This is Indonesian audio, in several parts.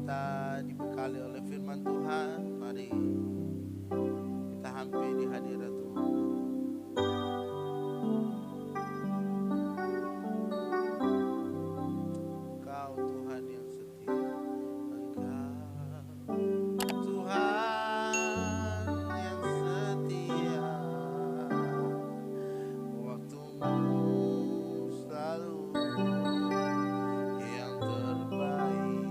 kita dibekali oleh firman Tuhan, mari kita hampiri di hadirat Tuhan. Engkau Tuhan yang setia, Engkau Tuhan yang setia, waktumu selalu yang terbaik.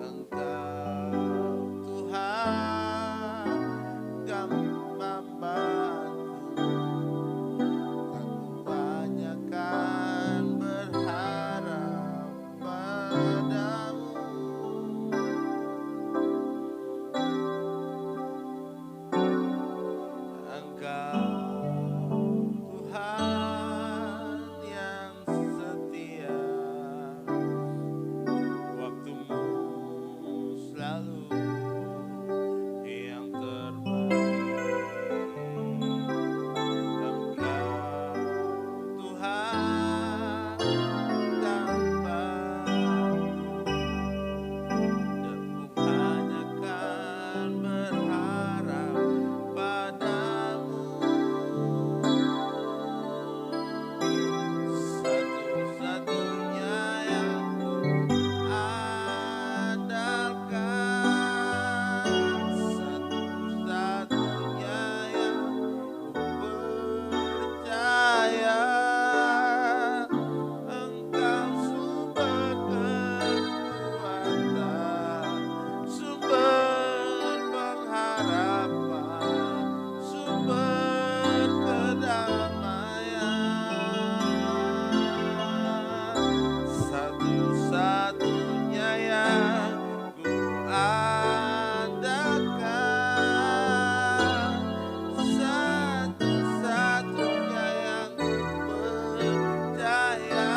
Engkau Tuhan gambaranku, aku banyakkan berharap padamu. Engkau Tuhan yang setia, waktumu selalu yang terbaik. Engkau Tuhan gambarku, dan ku banyakkan berharap padamu. Satu-satunya yang ku andalkan, satu-satunya yang ku percaya. Engkau sumber kekuatan, sumber pengharapan, sumber kedamaian. Satu-satunya yang ku andalkan, satu-satunya yang ku percaya.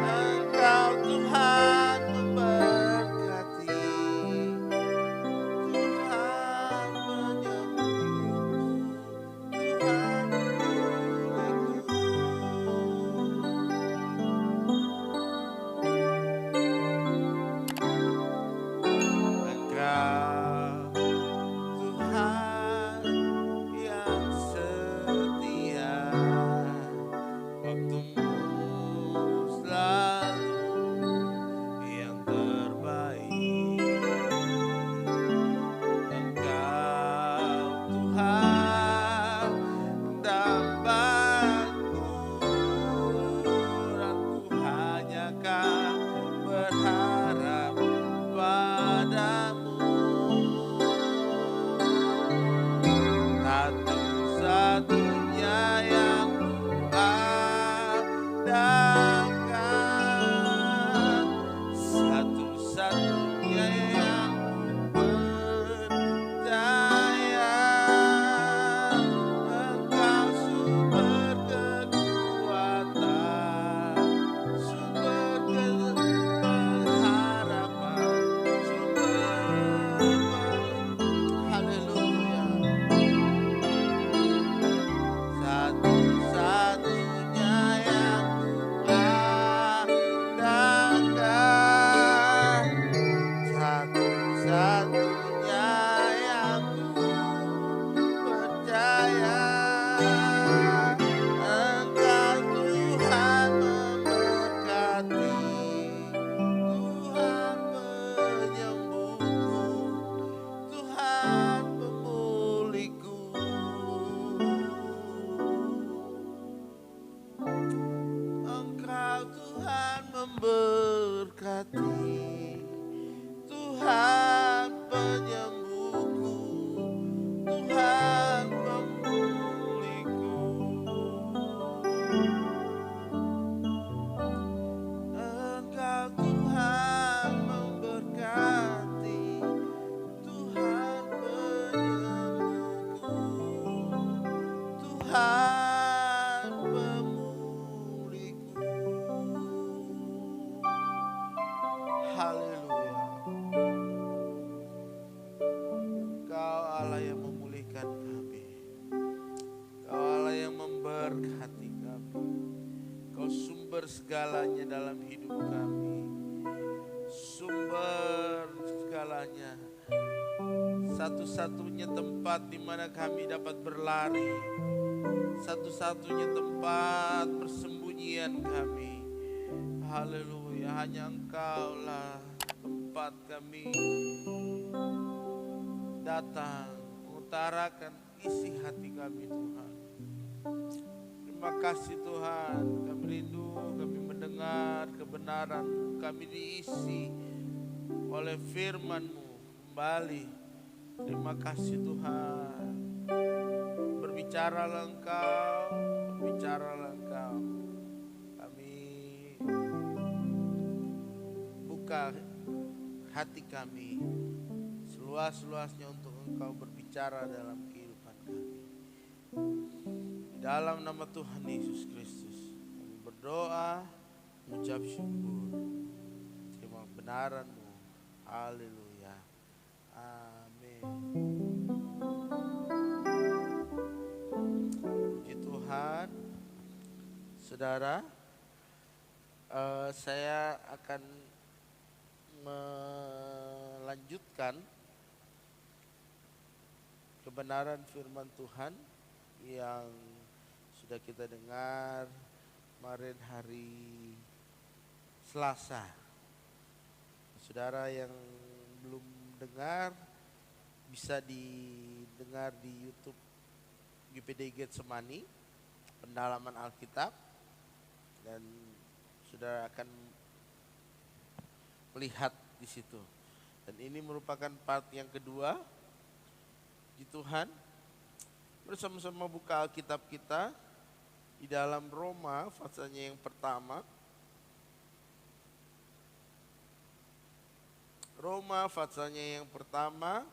Engkau Tuhan memberkati, Tuhan menyembuhkan, Tuhan memulihku. Engkau Tuhan yang setia, waktumu selalu yang terbaik. Engkau Tuhan dambaku, aku hanyakan berharap padamu. Satu-satunya yang ku andalkan, satu-satunya yang ku percaya. Engkau sumber kekuatan, sumber pengharapan, haleluya. Satu-satunya yang ku andalkan, satu-satunya yang ku percaya. Engkau Tuhan memberkati, Tuhan penyembuhku, Tuhan pemulihku. Engkau Tuhan memberkati, Tuhan penyembuhku, Tuhan pemulihku. Engkau Tuhan memberkati, Tuhan penyembuhku, Tuhan pemulihku. Haleluya. sumber segalanya dalam hidup kami. Sumber segalanya. Satu-satunya tempat di mana kami dapat berlari. Satu-satunya tempat persembunyian kami. Haleluya, hanya Engkaulah tempat kami datang mengutarakan isi hati kami, Tuhan. Terima kasih Tuhan, kami rindu, kami mendengar kebenaran, kami diisi oleh firman-Mu kembali. Terima kasih Tuhan. Berbicaralah Engkau, berbicaralah Engkau. Kami buka hati kami seluas-luasnya untuk Engkau berbicara dalam kehidupan kami. Di dalam nama Tuhan Yesus Kristus kami berdoa, mengucap syukur. Terima kebenaran-Mu. Haleluya. Amin. Puji Tuhan. Saudara, saya akan melanjutkan kebenaran firman Tuhan yang sudah kita dengar kemarin hari Selasa. Saudara yang belum dengar bisa didengar di YouTube GPD Getsemani, pendalaman Alkitab, dan saudara akan melihat di situ. Dan ini merupakan part yang kedua. Puji Tuhan. Bersama-sama buka Alkitab kita di dalam Roma pasalnya yang pertama. Roma pasalnya yang pertama,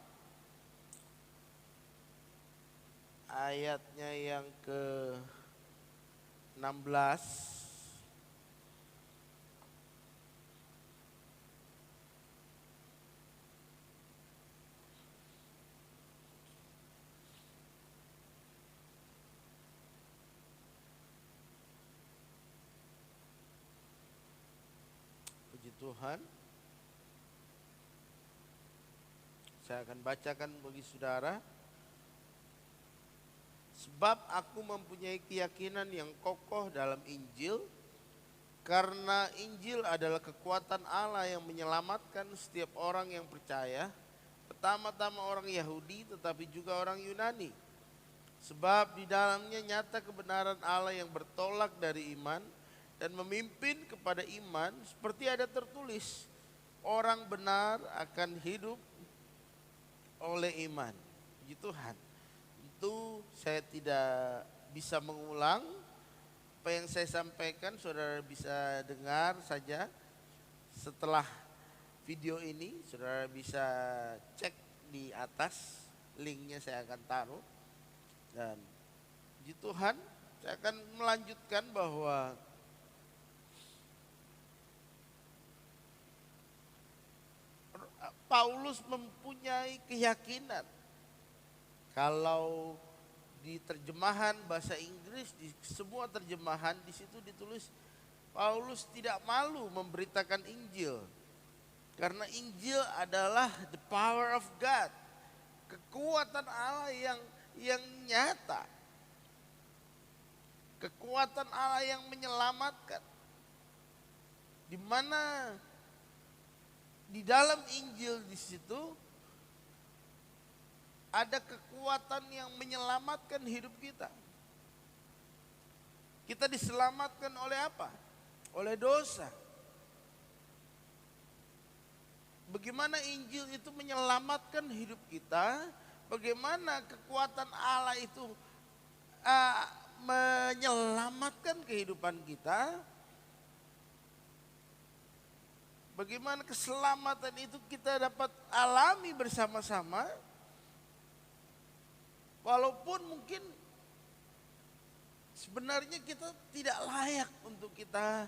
ayatnya yang ke-16. Puji Tuhan. Saya akan bacakan bagi saudara. Sebab aku mempunyai keyakinan yang kokoh dalam Injil, karena Injil adalah kekuatan Allah yang menyelamatkan setiap orang yang percaya, pertama-tama orang Yahudi tetapi juga orang Yunani. Sebab di dalamnya nyata kebenaran Allah yang bertolak dari iman dan memimpin kepada iman, seperti ada tertulis, orang benar akan hidup oleh iman. Puji Tuhan. Tentu saya tidak bisa mengulang apa yang saya sampaikan, saudara bisa dengar saja setelah video ini. Saudara bisa cek di atas, linknya saya akan taruh. Dan puji Tuhan, saya akan melanjutkan bahwa Paulus mempunyai keyakinan. Kalau di terjemahan bahasa Inggris, di semua terjemahan di situ ditulis Paulus tidak malu memberitakan Injil. Karena Injil adalah the power of God. Kekuatan Allah yang nyata. Kekuatan Allah yang menyelamatkan. Di mana di dalam Injil di situ ada kekuatan yang menyelamatkan hidup kita. Kita diselamatkan oleh apa? Oleh dosa. Bagaimana Injil itu menyelamatkan hidup kita? Bagaimana kekuatan Allah itu menyelamatkan kehidupan kita? Bagaimana keselamatan itu kita dapat alami bersama-sama? Walaupun mungkin sebenarnya kita tidak layak untuk kita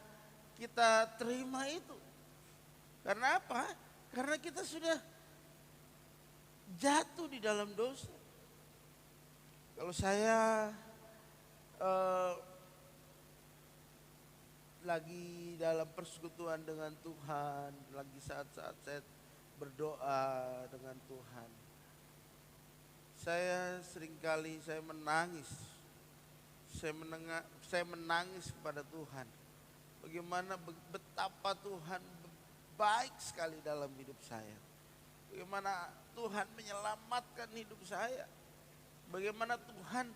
terima itu. Karena apa? Karena kita sudah jatuh di dalam dosa. Kalau saya lagi dalam persekutuan dengan Tuhan, lagi saat-saat saya berdoa dengan Tuhan, saya seringkali menangis. Saya menangis kepada Tuhan. Bagaimana betapa Tuhan baik sekali dalam hidup saya. Bagaimana Tuhan menyelamatkan hidup saya. Bagaimana Tuhan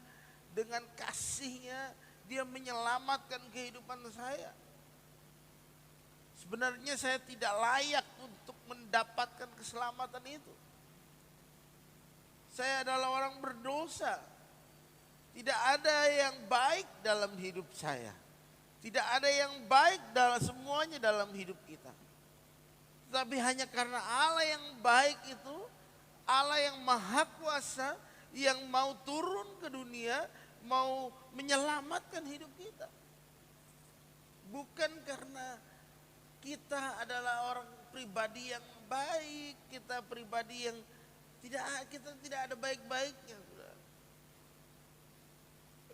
dengan kasih-Nya Dia menyelamatkan kehidupan saya. Sebenarnya saya tidak layak untuk mendapatkan keselamatan itu. Saya adalah orang berdosa. Tidak ada yang baik dalam hidup saya. Tidak ada yang baik semuanya dalam hidup kita. Tapi hanya karena Allah yang baik itu, Allah yang maha kuasa, yang mau turun ke dunia, mau menyelamatkan hidup kita. Bukan karena kita adalah orang pribadi yang baik, kita pribadi yang kita tidak ada baik-baiknya.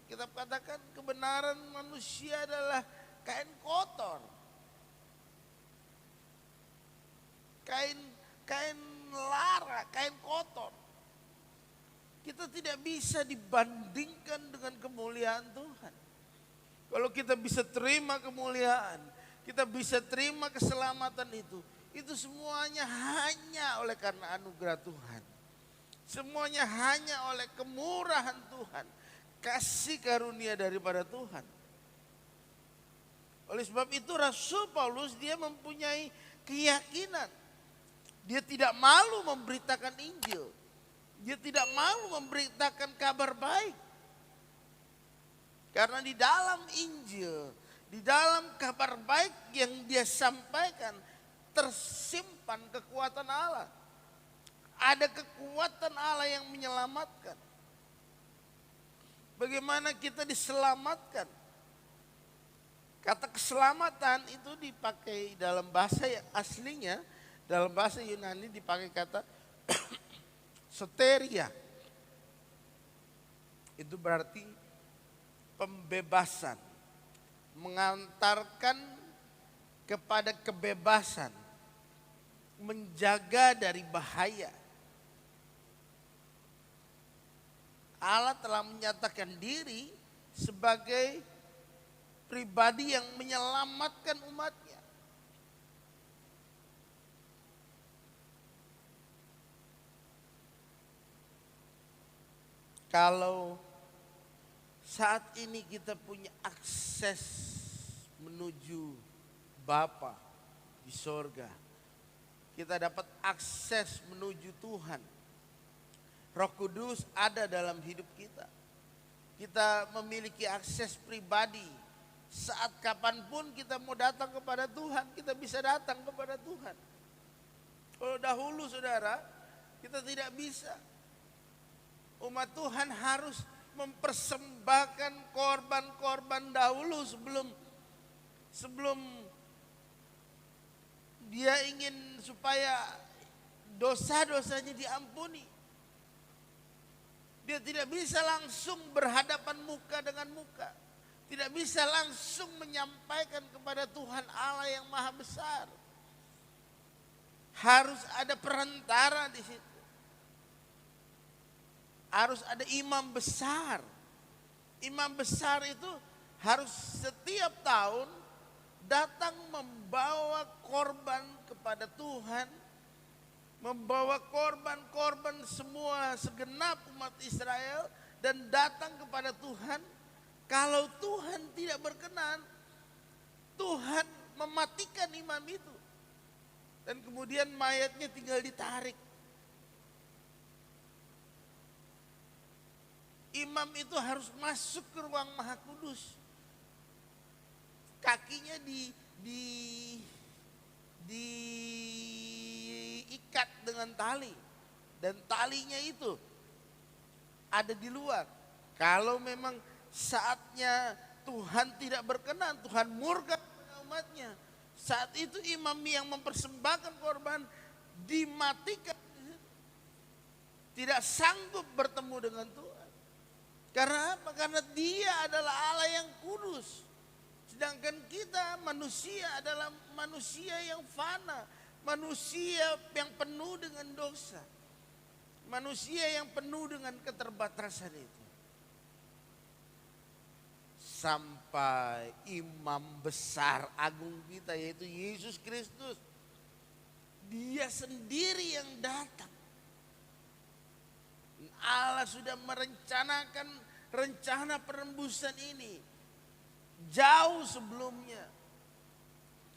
Kita katakan kebenaran manusia adalah kain kotor. Kain lara, kain kotor. Kita tidak bisa dibandingkan dengan kemuliaan Tuhan. Kalau kita bisa terima kemuliaan, kita bisa terima keselamatan itu semuanya hanya oleh karena anugerah Tuhan. Semuanya hanya oleh kemurahan Tuhan, kasih karunia daripada Tuhan. Oleh sebab itu Rasul Paulus dia mempunyai keyakinan. Dia tidak malu memberitakan Injil. Dia tidak malu memberitakan kabar baik. Karena di dalam Injil, di dalam kabar baik yang dia sampaikan, tersimpan kekuatan Allah. Ada kekuatan Allah yang menyelamatkan. Bagaimana kita diselamatkan? Kata keselamatan itu dipakai dalam bahasa yang aslinya, dalam bahasa Yunani dipakai kata soteria. Itu berarti pembebasan, mengantarkan kepada kebebasan, menjaga dari bahaya. Allah telah menyatakan diri sebagai pribadi yang menyelamatkan umatnya. Kalau saat ini kita punya akses menuju Bapa di sorga, kita dapat akses menuju Tuhan. Roh Kudus ada dalam hidup kita. Kita memiliki akses pribadi. Saat kapanpun kita mau datang kepada Tuhan, kita bisa datang kepada Tuhan. Kalau dahulu saudara, kita tidak bisa. Umat Tuhan harus mempersembahkan korban-korban dahulu sebelum dia ingin supaya dosa-dosanya diampuni. Dia tidak bisa langsung berhadapan muka dengan muka. Tidak bisa langsung menyampaikan kepada Tuhan Allah yang maha besar. Harus ada perantara di situ. Harus ada imam besar. Imam besar itu harus setiap tahun datang membawa korban kepada Tuhan. Membawa korban-korban semua segenap umat Israel dan datang kepada Tuhan. Kalau Tuhan tidak berkenan, Tuhan mematikan imam itu. Dan kemudian mayatnya tinggal ditarik. Imam itu harus masuk ke ruang Maha Kudus. Kakinya diikat dengan tali. Dan talinya itu ada di luar. Kalau memang saatnya Tuhan tidak berkenan, Tuhan murka kepada umatnya. Saat itu imam yang mempersembahkan korban dimatikan. Tidak sanggup bertemu dengan Tuhan. Karena apa? Karena dia adalah Allah yang kudus. Sedangkan kita manusia adalah manusia yang fana, manusia yang penuh dengan dosa, manusia yang penuh dengan keterbatasan itu. Sampai imam besar agung kita yaitu Yesus Kristus, dia sendiri yang datang. Allah sudah merencanakan rencana penembusan ini jauh sebelumnya.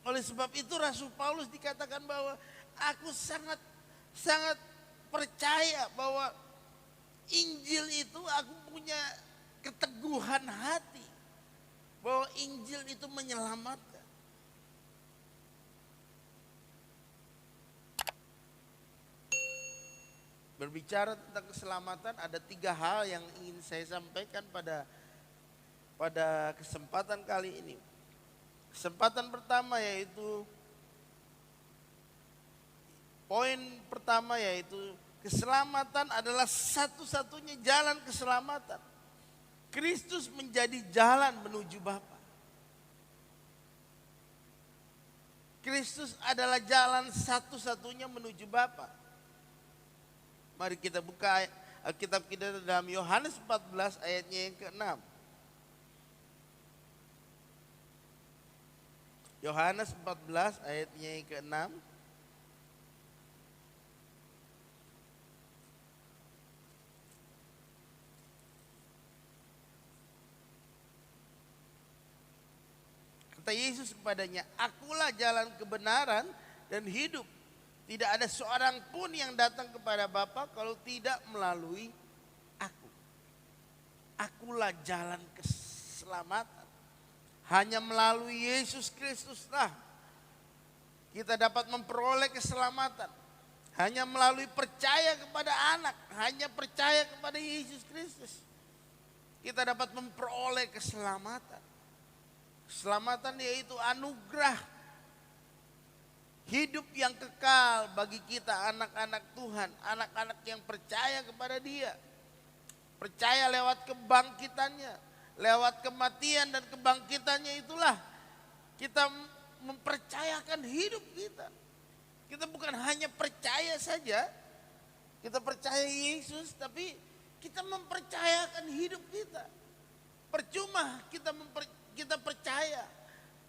Oleh sebab itu Rasul Paulus dikatakan bahwa aku sangat percaya bahwa Injil itu, aku punya keteguhan hati bahwa Injil itu menyelamatkan. Berbicara tentang keselamatan, ada 3 hal yang ingin saya sampaikan pada kesempatan kali ini. Kesempatan pertama yaitu, poin pertama yaitu keselamatan adalah satu-satunya jalan keselamatan. Kristus menjadi jalan menuju Bapa. Kristus adalah jalan satu-satunya menuju Bapa. Mari kita buka Alkitab kita dalam Yohanes 14 ayatnya yang ke-6. Yohanes 14 ayatnya yang ke-6. Kata Yesus kepadanya, "Akulah jalan kebenaran dan hidup. Tidak ada seorang pun yang datang kepada Bapa kalau tidak melalui aku. Akulah jalan keselamatan." Hanya melalui Yesus Kristuslah kita dapat memperoleh keselamatan. Hanya melalui percaya kepada anak, hanya percaya kepada Yesus Kristus, kita dapat memperoleh keselamatan. Keselamatan yaitu anugerah hidup yang kekal bagi kita anak-anak Tuhan, anak-anak yang percaya kepada Dia. Percaya lewat kebangkitannya, lewat kematian dan kebangkitannya itulah kita mempercayakan hidup kita. Kita bukan hanya percaya saja, kita percaya Yesus, tapi kita mempercayakan hidup kita. Percuma kita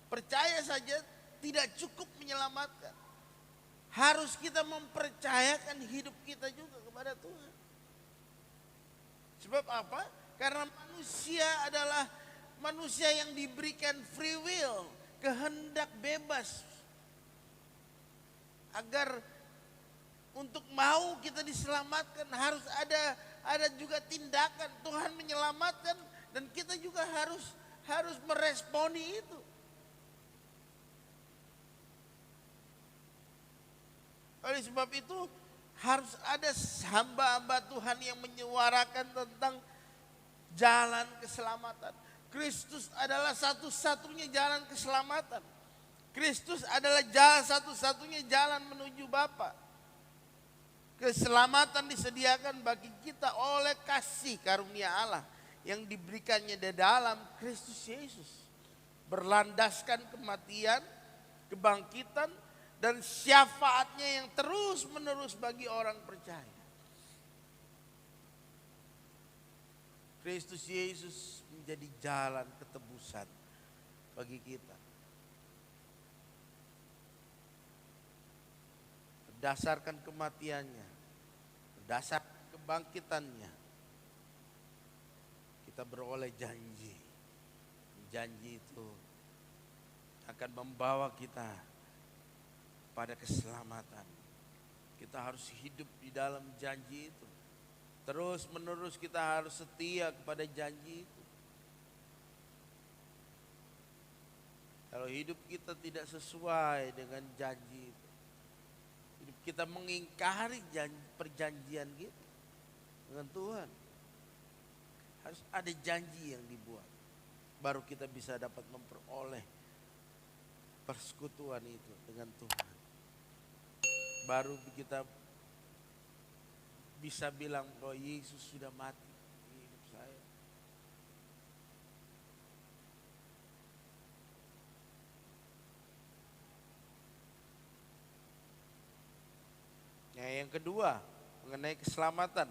percaya saja tidak cukup menyelamatkan. Harus kita mempercayakan hidup kita juga kepada Tuhan. Sebab apa? Karena manusia adalah manusia yang diberikan free will, kehendak bebas. Agar untuk mau kita diselamatkan harus ada juga tindakan. Tuhan menyelamatkan dan kita juga harus meresponi itu. Oleh sebab itu harus ada hamba-hamba Tuhan yang menyuarakan tentang jalan keselamatan. Kristus adalah satu-satunya jalan keselamatan. Kristus adalah satu-satunya jalan menuju Bapa. Keselamatan disediakan bagi kita oleh kasih karunia Allah yang diberikannya di dalam Kristus Yesus. Berlandaskan kematian, kebangkitan, dan syafaatnya yang terus menerus bagi orang percaya. Kristus Yesus menjadi jalan ketebusan bagi kita. Berdasarkan kematiannya, berdasarkan kebangkitannya, kita beroleh janji. Janji itu akan membawa kita pada keselamatan. Kita harus hidup di dalam janji itu. Terus menerus kita harus setia kepada janji itu. Kalau hidup kita tidak sesuai dengan janji itu, hidup kita mengingkari perjanjian kita dengan Tuhan. Harus ada janji yang dibuat, baru kita bisa dapat memperoleh persekutuan itu dengan Tuhan. Baru kita bisa bilang bahwa Yesus sudah mati di hidup saya. Yang kedua, mengenai keselamatan.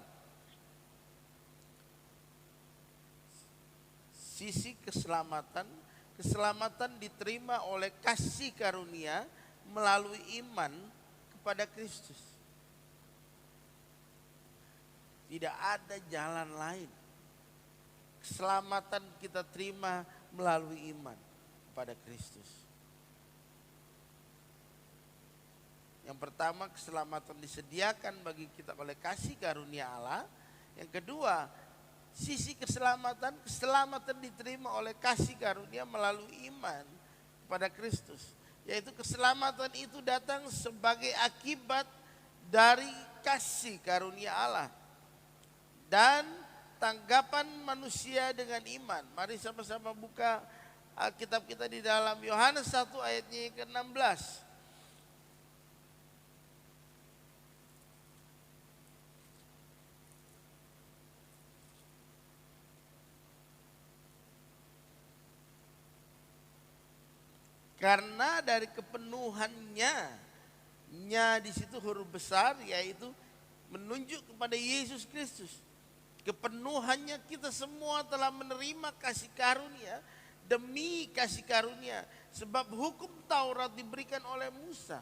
Sisi keselamatan, keselamatan diterima oleh kasih karunia melalui iman kepada Kristus. Tidak ada jalan lain. Keselamatan kita terima melalui iman kepada Kristus. Yang pertama, keselamatan disediakan bagi kita oleh kasih karunia Allah. Yang kedua, sisi keselamatan, keselamatan diterima oleh kasih karunia melalui iman kepada Kristus. Yaitu keselamatan itu datang sebagai akibat dari kasih karunia Allah dan tanggapan manusia dengan iman. Mari sama-sama buka Alkitab kita di dalam Yohanes 1 ayatnya yang ke-16. Karena dari kepenuhannya, di situ huruf besar, yaitu menunjuk kepada Yesus Kristus. Kepenuhannya kita semua telah menerima kasih karunia demi kasih karunia. Sebab hukum Taurat diberikan oleh Musa,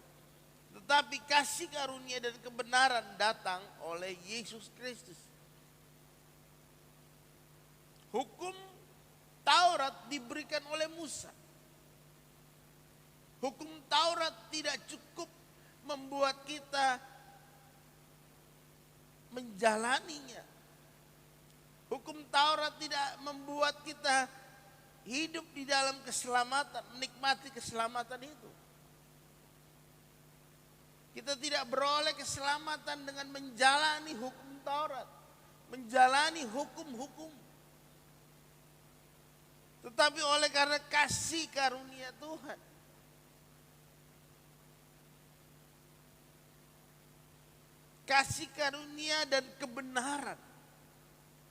tetapi kasih karunia dan kebenaran datang oleh Yesus Kristus. Hukum Taurat diberikan oleh Musa. Hukum Taurat tidak cukup membuat kita menjalaninya. Hukum Taurat tidak membuat kita hidup di dalam keselamatan, menikmati keselamatan itu. Kita tidak beroleh keselamatan dengan menjalani hukum Taurat, menjalani hukum-hukum. Tetapi oleh karena kasih karunia Tuhan, kasih karunia dan kebenaran.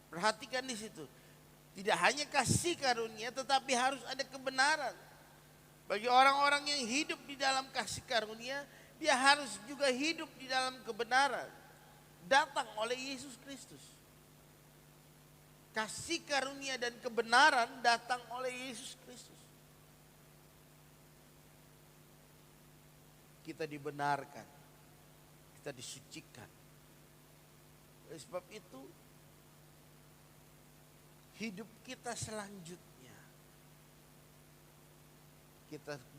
Perhatikan di situ. Tidak hanya kasih karunia, tetapi harus ada kebenaran. Bagi orang-orang yang hidup di dalam kasih karunia, dia harus juga hidup di dalam kebenaran. Datang oleh Yesus Kristus. Kasih karunia dan kebenaran datang oleh Yesus Kristus. Kita dibenarkan, kita disucikan. Oleh sebab itu, hidup kita selanjutnya,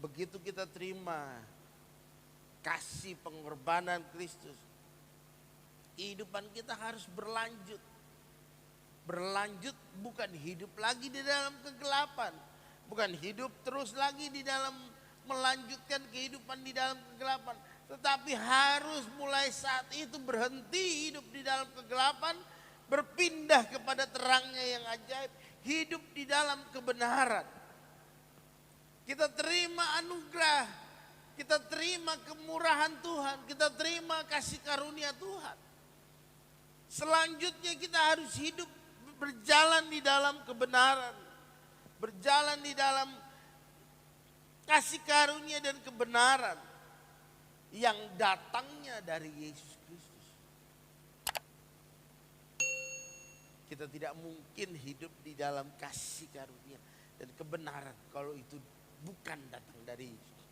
begitu kita terima kasih pengorbanan Kristus, kehidupan kita harus berlanjut. Berlanjut bukan hidup lagi di dalam kegelapan, bukan hidup terus lagi di dalam melanjutkan kehidupan di dalam kegelapan, tetapi harus mulai saat itu berhenti hidup di dalam kegelapan, berpindah kepada terangnya yang ajaib, hidup di dalam kebenaran. Kita terima anugerah, kita terima kemurahan Tuhan, kita terima kasih karunia Tuhan. Selanjutnya kita harus hidup berjalan di dalam kebenaran, berjalan di dalam kasih karunia dan kebenaran yang datangnya dari Yesus Kristus. Kita tidak mungkin hidup di dalam kasih karunia dan kebenaran kalau itu bukan datang dari Yesus.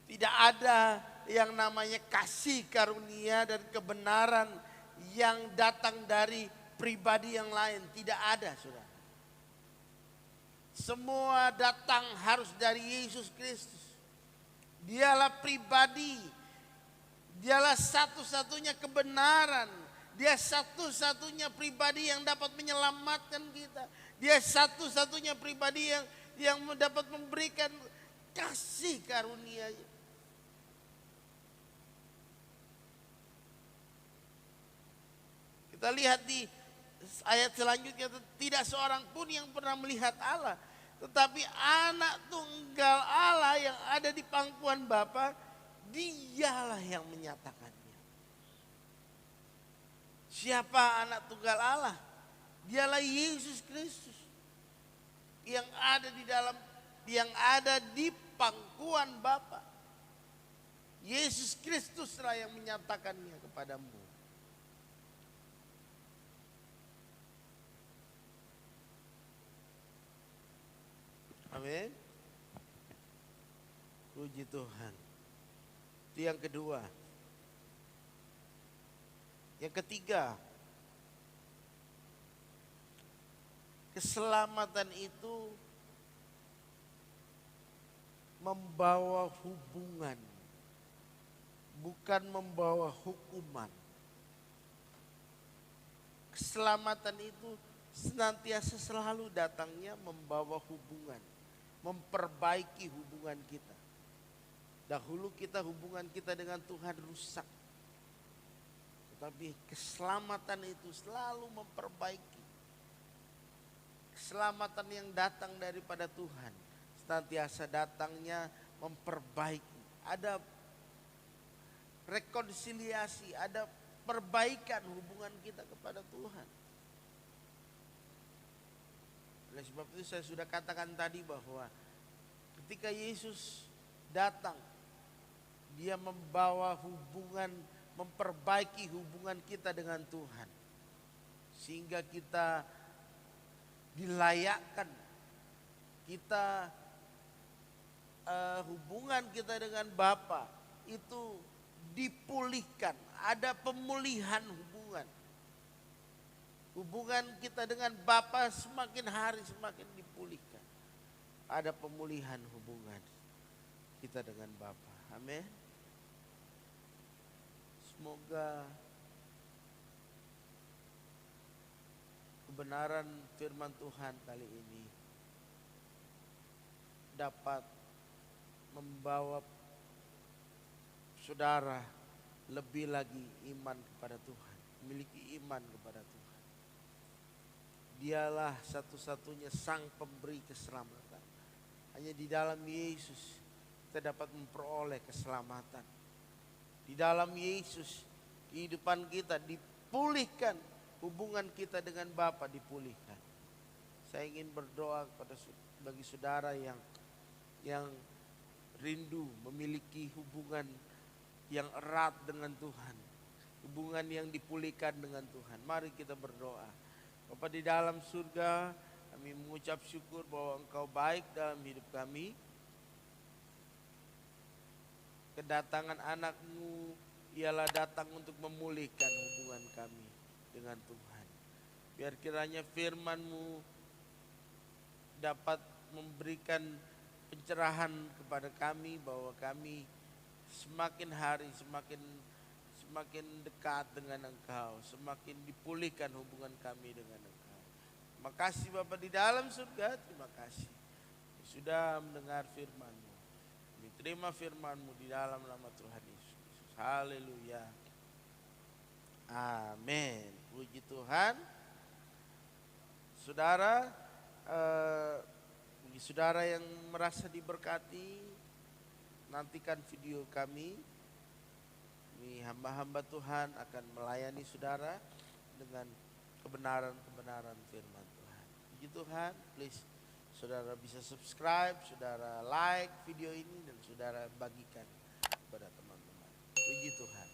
Tidak ada yang namanya kasih karunia dan kebenaran yang datang dari pribadi yang lain. Tidak ada, saudara. Semua datang harus dari Yesus Kristus. Dialah pribadi, dialah satu-satunya kebenaran, dia satu-satunya pribadi yang dapat menyelamatkan kita. Dia satu-satunya pribadi yang dapat memberikan kasih karunia. Kita lihat di ayat selanjutnya, tidak seorang pun yang pernah melihat Allah, tetapi anak tunggal Allah yang ada di pangkuan Bapa, dialah yang menyatakannya. Siapa anak tunggal Allah? Dialah Yesus Kristus yang ada di pangkuan Bapa. Yesus Kristuslah yang menyatakannya kepadamu. Amin. Puji Tuhan. Itu yang kedua. Yang ketiga, keselamatan itu membawa hubungan, bukan membawa hukuman. Keselamatan itu senantiasa selalu datangnya membawa hubungan, memperbaiki hubungan kita. Dahulu hubungan kita dengan Tuhan rusak. Tetapi keselamatan itu selalu memperbaiki. Keselamatan yang datang daripada Tuhan senantiasa datangnya memperbaiki. Ada rekonsiliasi, ada perbaikan hubungan kita kepada Tuhan. Oleh sebab itu saya sudah katakan tadi bahwa ketika Yesus datang, dia membawa hubungan, memperbaiki hubungan kita dengan Tuhan. Sehingga kita dilayakkan, kita hubungan kita dengan Bapa itu dipulihkan. Ada pemulihan hubungan. Hubungan kita dengan Bapa semakin hari semakin dipulihkan. Ada pemulihan hubungan kita dengan Bapa. Amin. Semoga kebenaran firman Tuhan kali ini dapat membawa saudara lebih lagi iman kepada Tuhan, memiliki iman kepada Tuhan. Dialah satu-satunya sang pemberi keselamatan. Hanya di dalam Yesus kita dapat memperoleh keselamatan. Di dalam Yesus kehidupan kita dipulihkan, hubungan kita dengan Bapa dipulihkan. Saya ingin berdoa bagi saudara yang rindu memiliki hubungan yang erat dengan Tuhan, hubungan yang dipulihkan dengan Tuhan. Mari kita berdoa. Bapa di dalam surga, kami mengucap syukur bahwa Engkau baik dalam hidup kami. Kedatangan anak-Mu ialah datang untuk memulihkan hubungan kami dengan Tuhan. Biar kiranya firman-Mu dapat memberikan pencerahan kepada kami bahwa kami semakin hari semakin dekat dengan Engkau, semakin dipulihkan hubungan kami dengan Engkau. Terima kasih Bapa di dalam surga, terima kasih sudah mendengar firman-Mu. Kami terima firman-Mu di dalam nama Tuhan Yesus. Haleluya. Amin. Puji Tuhan. Saudara, bagi saudara yang merasa diberkati, nantikan video kami. Ini hamba-hamba Tuhan akan melayani saudara dengan kebenaran-kebenaran firman Tuhan. Puji Tuhan, please saudara bisa subscribe, saudara like video ini dan saudara bagikan kepada teman-teman. Puji Tuhan.